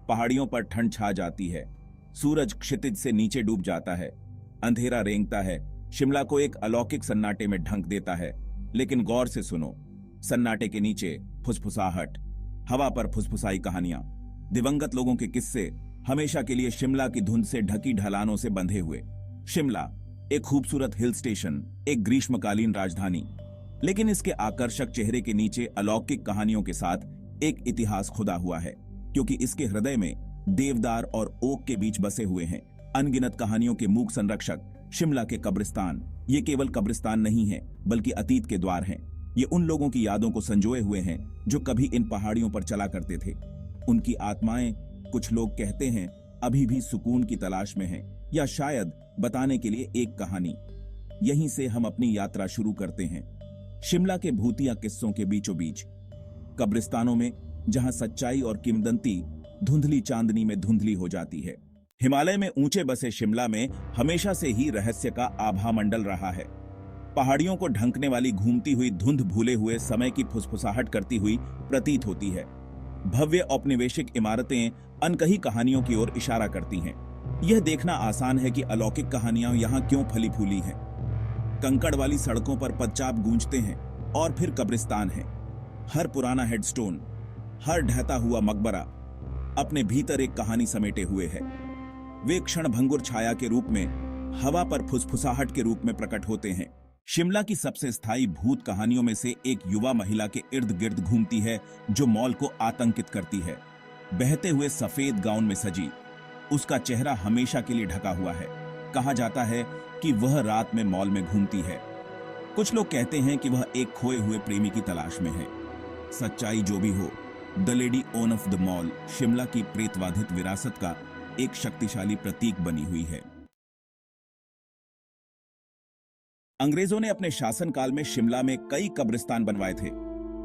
पहाड़ियों पर ठंड छा जाती है, सूरज क्षितिज से नीचे डूब जाता है, अंधेरा रेंगता है, शिमला को एक अलौकिक सन्नाटे में ढंक देता है। लेकिन गौर से सुनो, सन्नाटे के नीचे फुसफुसाहट, हवा पर फुसफुसाई कहानियां, दिवंगत लोगों के किस्से, हमेशा के लिए शिमला की धुंध से ढकी ढलानों से बंधे हुए। शिमला एक खूबसूरत हिल स्टेशन, एक ग्रीष्मकालीन राजधानी, लेकिन इसके आकर्षक चेहरे के नीचे अलौकिक कहानियों के साथ एक इतिहास खुदा हुआ है, क्योंकि इसके हृदय में देवदार और ओक के बीच बसे हुए हैं अनगिनत कहानियों के मूक संरक्षक शिमला के कब्रिस्तान। ये केवल कब्रिस्तान नहीं है, बल्कि अतीत के द्वार हैं। ये उन लोगों की यादों को संजोए हुए हैं जो कभी इन पहाड़ियों पर चला करते थे। उनकी आत्माएं, कुछ लोग कहते हैं, अभी भी सुकून की तलाश में हैं, या शायद बताने के लिए एक कहानी। यहीं से हम अपनी यात्रा शुरू करते हैं, शिमला के भूतिया किस्सों के बीचों बीच, कब्रिस्तानों में जहां सच्चाई और किंवदंती धुंधली चांदनी में धुंधली हो जाती है। हिमालय में ऊंचे बसे शिमला में हमेशा से ही रहस्य का आभा मंडल रहा है। पहाड़ियों को ढंकने वाली घूमती हुई धुंध भूले हुए समय की फुसफुसाहट करती हुई प्रतीत होती है। भव्य औपनिवेशिक इमारतें अनकही कहानियों की ओर इशारा करती हैं। यह देखना आसान है कि अलौकिक कहानियां यहां क्यों फली फूली हैं। कंकड़ वाली सड़कों पर पदचाप गूंजते हैं और फिर कब्रिस्तान है। हर पुराना हेडस्टोन, हर ढहता हुआ मकबरा अपने भीतर एक कहानी समेटे हुए है। वे क्षण भंगुर छाया के रूप में, हवा पर फुसफुसाहट के रूप में प्रकट होते हैं। शिमला की सबसे स्थायी भूत कहानियों में से एक युवा महिला के इर्द गिर्द घूमती है, जो मॉल को आतंकित करती है। बहते हुए सफेद गाउन में सजी, उसका चेहरा हमेशा के लिए ढका हुआ है। कहा जाता है कि वह रात में मॉल में घूमती है। कुछ लोग कहते हैं कि वह एक खोए हुए प्रेमी की तलाश में है। सच्चाई जो भी हो, the lady own of the mall Shimla की प्रेतवाधित विरासत का एक शक्तिशाली प्रतीक बनी हुई है। अंग्रेजों ने अपने शासनकाल में शिमला में कई कब्रिस्तान बनवाए थे।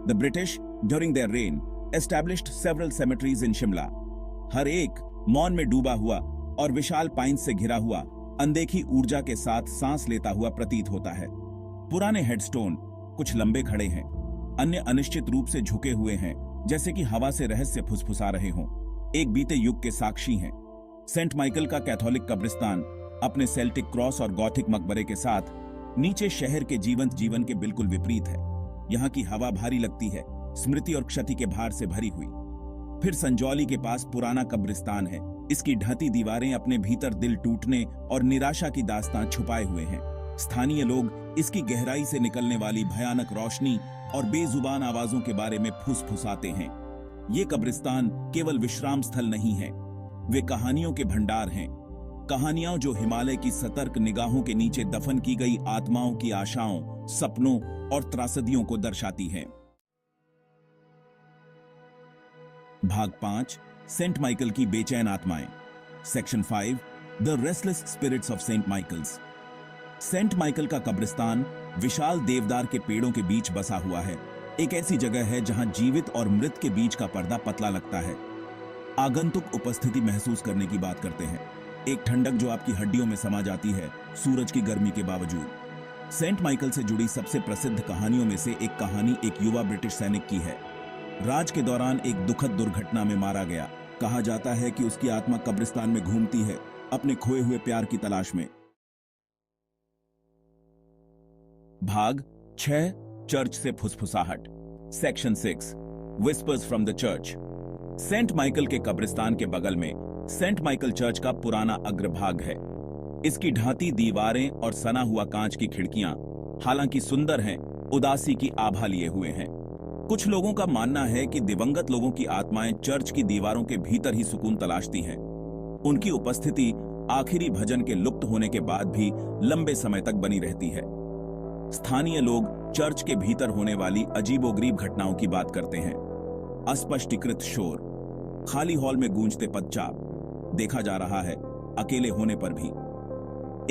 The British during their reign established several cemeteries in Shimla. हर एक मौन में डूबा हुआ और विशाल पाइन्स से घिरा हुआ अनदेखी ऊर्जा के साथ सांस लेता हुआ प्रतीत होता है। पुराने हेडस्टोन कुछ लंबे खड़े हैं, अन्य अनिश्चित रूप से झुके हुए हैं, जैसे कि हवा से रहस्य फुसफुसा रहे हों। एक बीते युग के साक्षी हैं। सेंट माइकल का कैथोलिक कब्रिस्तान अपने सेल्टिक क्रॉस और गॉथिक मकबरे के साथ नीचे शहर के जीवंत जीवन के बिल्कुल विपरीत है। यहाँ की हवा भारी लगती है, स्मृति और क्षति के भार से भरी हुई। फिर संजौली के पास पुराना कब्रिस्तान है। इसकी ढहती दीवारें अपने भीतर दिल टूटने और निराशा की दास्तां छुपाए हुए हैं। स्थानीय लोग इसकी गहराई से निकलने वाली भयानक रोशनी और बेजुबान आवाजों के बारे में फुसफुसाते हैं। ये कब्रिस्तान केवल विश्राम स्थल नहीं है, वे कहानियों के भंडार हैं। कहानियां जो हिमालय की सतर्क निगाहों के नीचे दफन की गई आत्माओं की आशाओं, सपनों और त्रासदियों को दर्शाती हैं। भाग 5, सेंट माइकल की बेचैन आत्माएं। Section 5, the restless spirits of Saint Michael's. Saint Michael का कब्रिस्तान विशाल देवदार के पेड़ों के बीच बसा हुआ है। एक ऐसी जगह है जहां जीवित और मृत के बीच का पर्दा पतला लगता है। आगंतुक उपस्थिति महसूस करने की बात करते हैं, एक ठंडक जो आपकी हड्डियों में समा जाती है सूरज की गर्मी के बावजूद। सेंट माइकल से जुड़ी सबसे प्रसिद्ध कहानियों में से एक कहानी एक युवा ब्रिटिश सैनिक की है। राज के दौरान एक दुखद दुर्घटना में मारा गया। कहा जाता है कि उसकी आत्मा कब्रिस्तान में घूमती है, अपने खोए हुए प्यार की तलाश में। भाग 6, चर्च से फुसफुसाहट। Section 6, whispers from the church. Saint Michael के कब्रिस्तान के बगल में सेंट माइकल चर्च का पुराना अग्रभाग है। इसकी ढाती दीवारें और सना हुआ कांच की खिड़कियां हालांकि सुंदर हैं, उदासी की आभा लिए हुए हैं। कुछ लोगों का मानना है कि दिवंगत लोगों की आत्माएं चर्च की दीवारों के भीतर ही सुकून तलाशती हैं। उनकी उपस्थिति आखिरी भजन के लुप्त होने के बाद भी लंबे समय तक बनी रहती है। स्थानीय लोग चर्च के भीतर होने वाली अजीबोगरीब घटनाओं की बात करते हैं। अस्पष्टीकृत शोर, खाली हॉल में गूंजते पदचाप, देखा जा रहा है अकेले होने पर भी।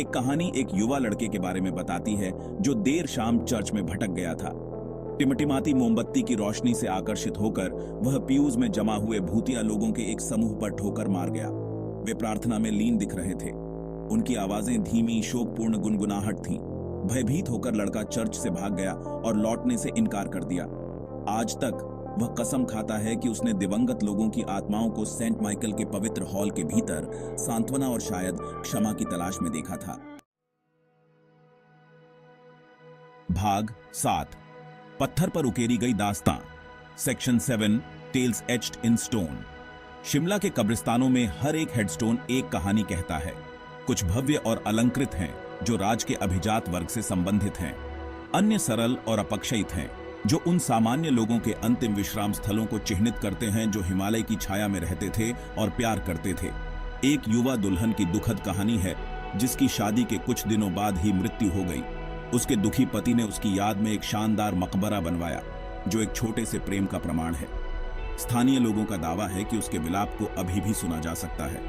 एक कहानी एक युवा लड़के के बारे में बताती है जो देर शाम चर्च में भटक गया था। टिमटिमाती मोमबत्ती की रोशनी से आकर्षित होकर वह पीयूज में जमा हुए भूतिया लोगों के एक समूह पर ठोकर मार गया। वे प्रार्थना में लीन दिख रहे थे। उनकी आवाजें धीमी, शोकपूर्ण गुनगुनाहट थीं। भयभीत होकर लड़का चर्च से भाग गया और लौटने से इनकार कर दिया। आज तक वह कसम खाता है कि उसने दिवंगत लोगों की आत्माओं को सेंट माइकल के पवित्र हॉल के भीतर सांत्वना और शायद क्षमा की तलाश में देखा था। भाग 7, पत्थर पर उकेरी गई दास्तां। Section 7, tales etched in stone. Shimla के कब्रिस्तानों में हर एक हेडस्टोन एक कहानी कहता है। कुछ भव्य और अलंकृत हैं, जो राज के अभिजात वर्ग से संबंधित हैं। अन्य सरल और अपक्षयित हैं, जो उन सामान्य लोगों के अंतिम विश्राम स्थलों को चिह्नित करते हैं जो हिमालय की छाया में रहते थे और प्यार करते थे। एक युवा दुल्हन की दुखद कहानी है, जिसकी शादी के कुछ दिनों बाद ही मृत्यु हो गई। उसके दुखी पति ने उसकी याद में एक शानदार मकबरा बनवाया, जो एक छोटे से प्रेम का प्रमाण है। स्थानीय लोगों का दावा है कि उसके विलाप को अभी भी सुना जा सकता है,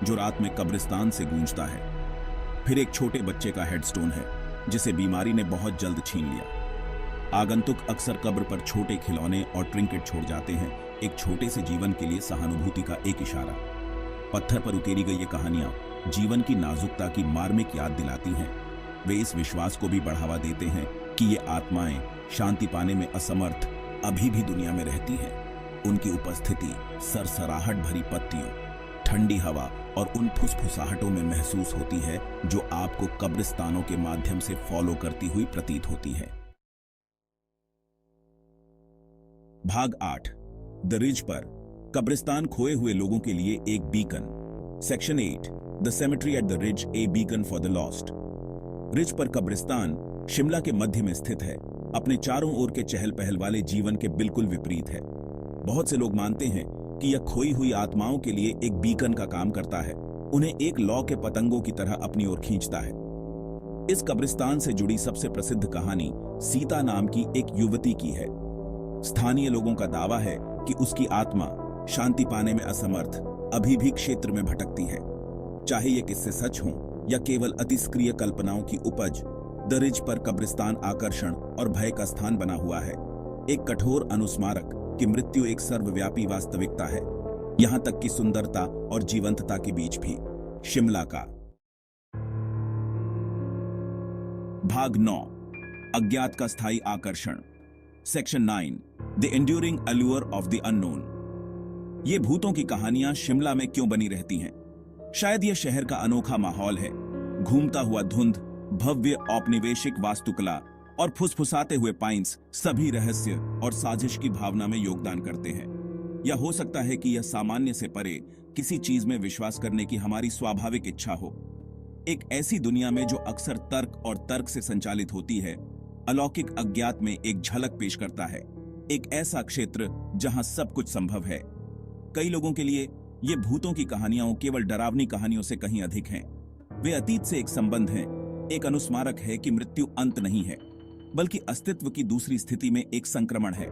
जो रात में कब्रिस्तान से गूंजता है। फिर एक छोटे बच्चे का हेडस्टोन है, जिसे बीमारी ने बहुत जल्द छीन लिया। आगंतुक अक्सर कब्र पर छोटे खिलौने और ट्रिंकेट छोड़ जाते हैं, एक छोटे से जीवन के लिए सहानुभूति का एक इशारा। पत्थर पर उकेरी गई ये कहानियां जीवन की नाजुकता की मार्मिक याद दिलाती हैं। वे इस विश्वास को भी बढ़ावा देते हैं कि ये आत्माएं शांति पाने में असमर्थ अभी भी दुनिया में रहती हैं। उनकी उपस्थिति सरसराहट भरी पत्तियों, ठंडी हवा और उन फुसफुसाहटों में महसूस होती है जो आपको कब्रिस्तानों के माध्यम से फॉलो करती हुई प्रतीत होती है। भाग 8, द रिज पर कब्रिस्तान खोए हुए लोगों के लिए एक beacon. Section 8, the cemetery at the ridge, A beacon for the lost. Ridge पर कब्रिस्तान शिमला के मध्य में स्थित है, अपने चारों ओर के चहल पहल वाले जीवन के बिल्कुल विपरीत है। बहुत से लोग मानते हैं कि यह खोई हुई आत्माओं के लिए एक बीकन का काम करता है, उन्हें एक लौ के पतंगों की तरह अपनी ओर खींचता है। इस कब्रिस्तान से जुड़ी सबसे प्रसिद्ध कहानी सीता नाम की एक युवती की है। स्थानीय लोगों का दावा है कि उसकी आत्मा शांति पाने में असमर्थ अभी भी क्षेत्र में भटकती है। चाहे ये किस्से सच हों या केवल अतिस्क्रिय कल्पनाओं की उपज, द रिज पर कब्रिस्तान आकर्षण और भय का स्थान बना हुआ है, एक कठोर अनुस्मारक कि मृत्यु एक सर्वव्यापी वास्तविकता है, यहां तक कि सुंदरता और जीवंतता के बीच भी। शिमला का भाग 9, अज्ञात का स्थायी आकर्षण। Section 9, the enduring allure of the unknown. ये भूतों की कहानियां शिमला में क्यों बनी रहती हैं? शायद यह शहर का अनोखा माहौल है। घूमता हुआ धुंध, भव्य औपनिवेशिक वास्तुकला और फुसफुसाते हुए पाइंस सभी रहस्य और साजिश की भावना में योगदान करते हैं। या हो सकता है कि यह सामान्य से परे किसी चीज में विश्वास करने की हमारी स्वाभाविक इच्छा हो। एक ऐसी दुनिया में जो अक्सर तर्क और तर्क से संचालित होती है, अलौकिक अज्ञात में एक झलक पेश करता है। एक ऐसा क्षेत्र जहां सब कुछ संभव है। कई लोगों के लिए ये भूतों की कहानियां केवल डरावनी कहानियों से कहीं अधिक हैं। वे अतीत से एक संबंध हैं, एक अनुस्मारक है कि मृत्यु अंत नहीं है, बल्कि अस्तित्व की दूसरी स्थिति में एक संक्रमण है।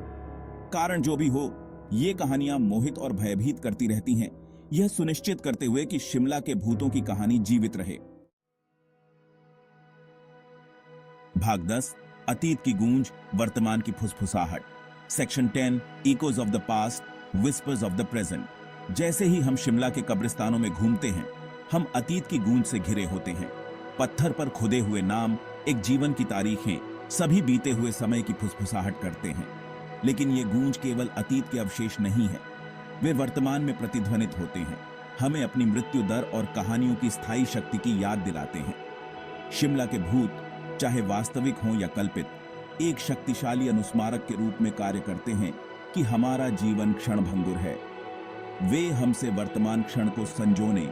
कारण जो भी हो, ये कहानियां मोहित और भयभीत करती रहती हैं, यह सुनिश्चित करते हुए कि शिमला के भूतों की कहानी जीवित रहे। भाग 10, अतीत की गूंज, वर्तमान की फुसफुसाहट। Section 10, echoes of the past, whispers of the present. जैसे ही हम शिमला के कब्रिस्तानों में घूमते हैं, हम अतीत की गूंज से घिरे होते हैं। पत्थर पर खुदे हुए नाम, एक जीवन की तारीखें, सभी बीते हुए समय की फुसफुसाहट करते हैं। लेकिन ये गूंज केवल अतीत के अवशेष नहीं है, वे वर्तमान में प्रतिध्वनित होते हैं, हमें अपनी मृत्यु दर और कहानियों की स्थायी शक्ति की याद दिलाते हैं। शिमला के भूत, चाहे वास्तविक हों या कल्पित, एक शक्तिशाली अनुस्मारक के रूप में कार्य करते हैं कि हमारा जीवन क्षणभंगुर है। वे हमसे वर्तमान क्षण को संजोने,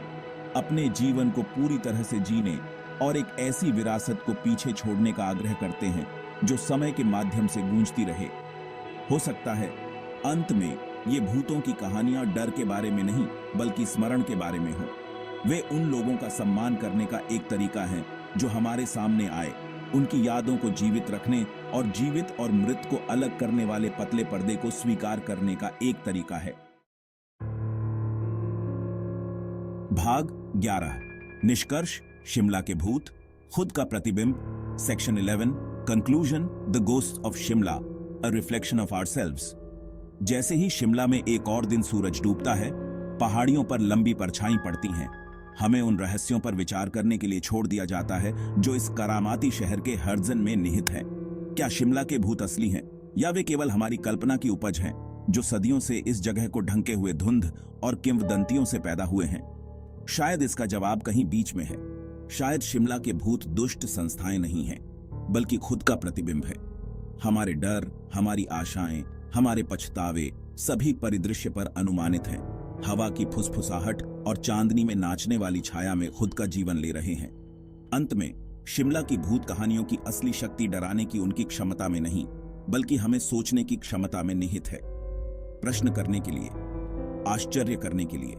अपने जीवन को पूरी तरह से जीने और एक ऐसी विरासत को पीछे छोड़ने का आग्रह करते हैं जो समय के माध्यम से गूंजती रहे। हो सकता है अंत में ये भूतों की कहानियां डर के बारे में नहीं, बल्कि स्मरण के बारे में हो। वे उन लोगों का सम्मान करने का एक तरीका है जो हमारे सामने आए, उनकी यादों को जीवित रखने और जीवित और मृत को अलग करने वाले पतले पर्दे को स्वीकार करने का एक तरीका है। भाग 11, निष्कर्ष, शिमला के भूत, खुद का प्रतिबिंब। Section 11, conclusion, the ghost of Shimla, a reflection of ourselves. जैसे ही शिमला में एक और दिन सूरज डूबता है, पहाड़ियों पर लंबी परछाई पड़ती हैं। हमें उन रहस्यों पर विचार करने के लिए छोड़ दिया जाता है जो इस करामाती शहर के हर्जन में निहित हैं। क्या शिमला के भूत असली हैं या वे केवल हमारी कल्पना की उपज हैं, जो सदियों से इस जगह को ढंके हुए धुंध और किंवदंतियों से पैदा हुए हैं। शायद इसका जवाब कहीं बीच में है। शायद शिमला के भूत दुष्ट संस्थाएं नहीं हैं, बल्कि खुद का प्रतिबिंब है। हमारे डर, हमारी आशाएं, हमारे पछतावे सभी परिदृश्य पर अनुमानित हैं। हवा की फुसफुसाहट और चांदनी में नाचने वाली छाया में खुद का जीवन ले रहे हैं। अंत में शिमला की भूत कहानियों की असली शक्ति डराने की उनकी क्षमता में नहीं, बल्कि हमें सोचने की क्षमता में निहित है। प्रश्न करने के लिए, आश्चर्य करने के लिए,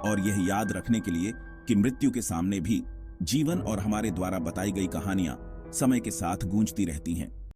और यह याद रखने के लिए कि मृत्यु के सामने भी जीवन और हमारे द्वारा बताई गई कहानियां समय के साथ गूंजती रहती हैं।